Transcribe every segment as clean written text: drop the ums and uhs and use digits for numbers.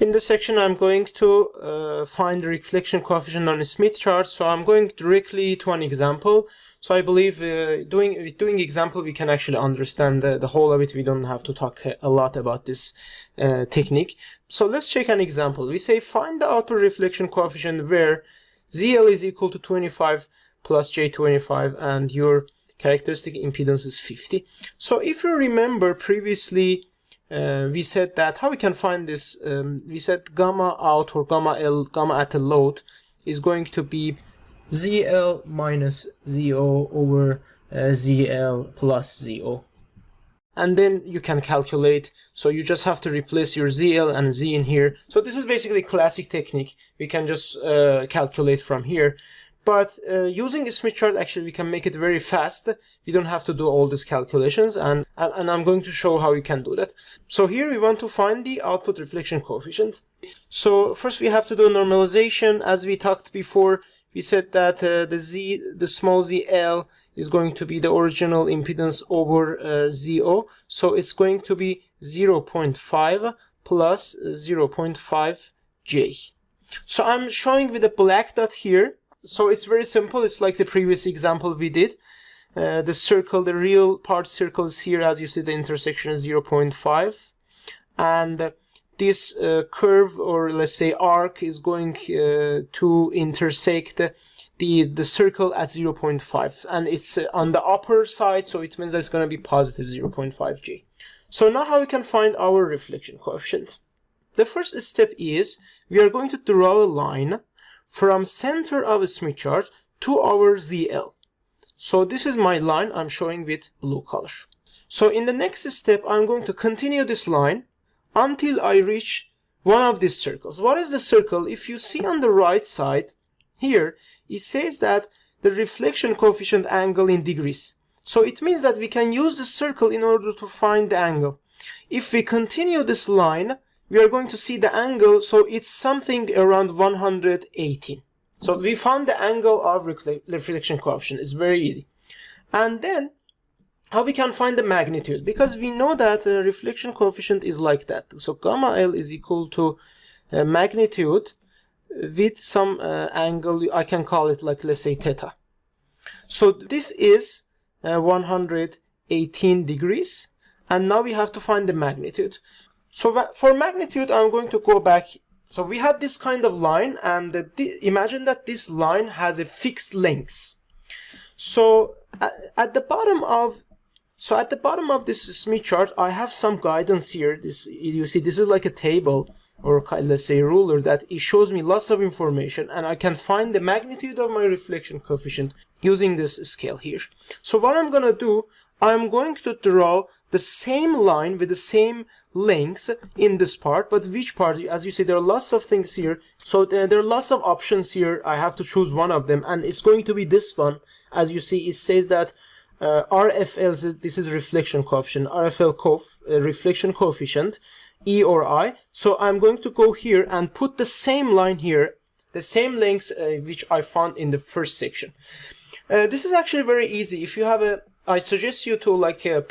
In this section, I'm going to find the reflection coefficient on a Smith chart. So I'm going directly to an example. So I believe with doing example, we can actually understand the whole of it. We don't have to talk a lot about this technique. So let's check an example. We say find the output reflection coefficient where ZL is equal to 25 plus J25 and your characteristic impedance is 50. So if you remember previously, we said that how we can find this, we said gamma out or gamma L, gamma at a load is going to be ZL minus ZO over ZL plus ZO. And then you can calculate, so you just have to replace your ZL and Z in here. So this is basically classic technique. We can just calculate from here. But using a Smith chart, actually, we can make it very fast. We don't have to do all these calculations, and I'm going to show how you can do that. So here we want to find the output reflection coefficient. So first we have to do a normalization. As we talked before, we said that the small ZL is going to be the original impedance over ZO. So it's going to be 0.5 plus 0.5 J. So I'm showing with a black dot here. So it's very simple. It's like the previous example we did. The circle, the real part circle is here. As you see, the intersection is 0.5. And this curve, or let's say arc, is going to intersect the circle at 0.5. And it's on the upper side, so it means that it's going to be positive 0.5 J. So now how we can find our reflection coefficient? The first step is we are going to draw a line from center of a Smith chart to our ZL. So this is my line I'm showing with blue color. So in the next step, I'm going to continue this line until I reach one of these circles. What is the circle? If you see on the right side here, it says that the reflection coefficient angle in degrees. So it means that we can use the circle in order to find the angle. If we continue this line, we are going to see the angle, so it's something around 118. So we found the angle of reflection coefficient. It's very easy. And then how we can find the magnitude? Because we know that reflection coefficient is like that. So gamma L is equal to magnitude with some angle. I can call it like, let's say, theta. So this is 118 degrees. And now we have to find the magnitude. So for magnitude, I'm going to go back. So we had this kind of line, and imagine that this line has a fixed length. So at the bottom of this Smith chart, I have some guidance here. You see, this is like a table, or let's say a ruler, that it shows me lots of information, and I can find the magnitude of my reflection coefficient using this scale here. So what I'm gonna do, I'm going to draw the same line with the same lengths in this part, but which part? As you see, there are lots of things here, so there are lots of options here. I have to choose one of them, and it's going to be this one. As you see, it says that RFL, this is reflection coefficient, RFL reflection coefficient, E or I. So I'm going to go here and put the same line here, the same lengths which I found in the first section. This is actually very easy. If you have I suggest you to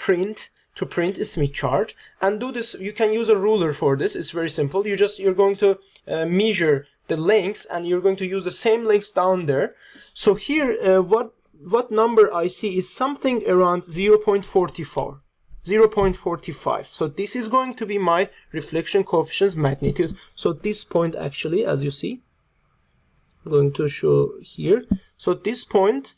print a Smith chart and do this. You can use a ruler for this. It's very simple. You're going to measure the lengths, and you're going to use the same lengths down there. So here, what number I see is something around 0.44. 0.45. So this is going to be my reflection coefficient's magnitude. So this point, actually, as you see, I'm going to show here. So this point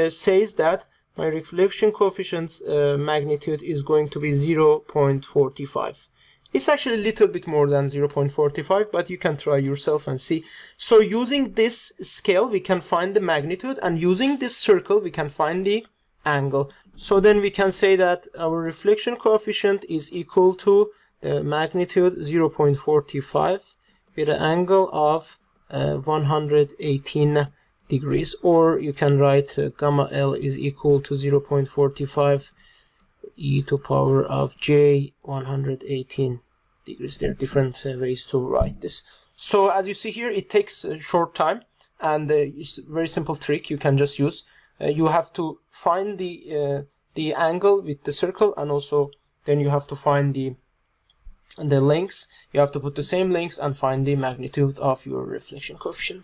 says that my reflection coefficient's magnitude is going to be 0.45. It's actually a little bit more than 0.45, but you can try yourself and see. So using this scale, we can find the magnitude, and using this circle, we can find the angle. So then we can say that our reflection coefficient is equal to the magnitude 0.45 with an angle of 118 degrees, or you can write gamma L is equal to 0.45 e to power of j 118 degrees. There are different ways to write this. So as you see here, it takes a short time, and it's a very simple trick you can just use. You have to find the angle with the circle, and also then you have to find the the links, you have to put the same links and find the magnitude of your reflection coefficient.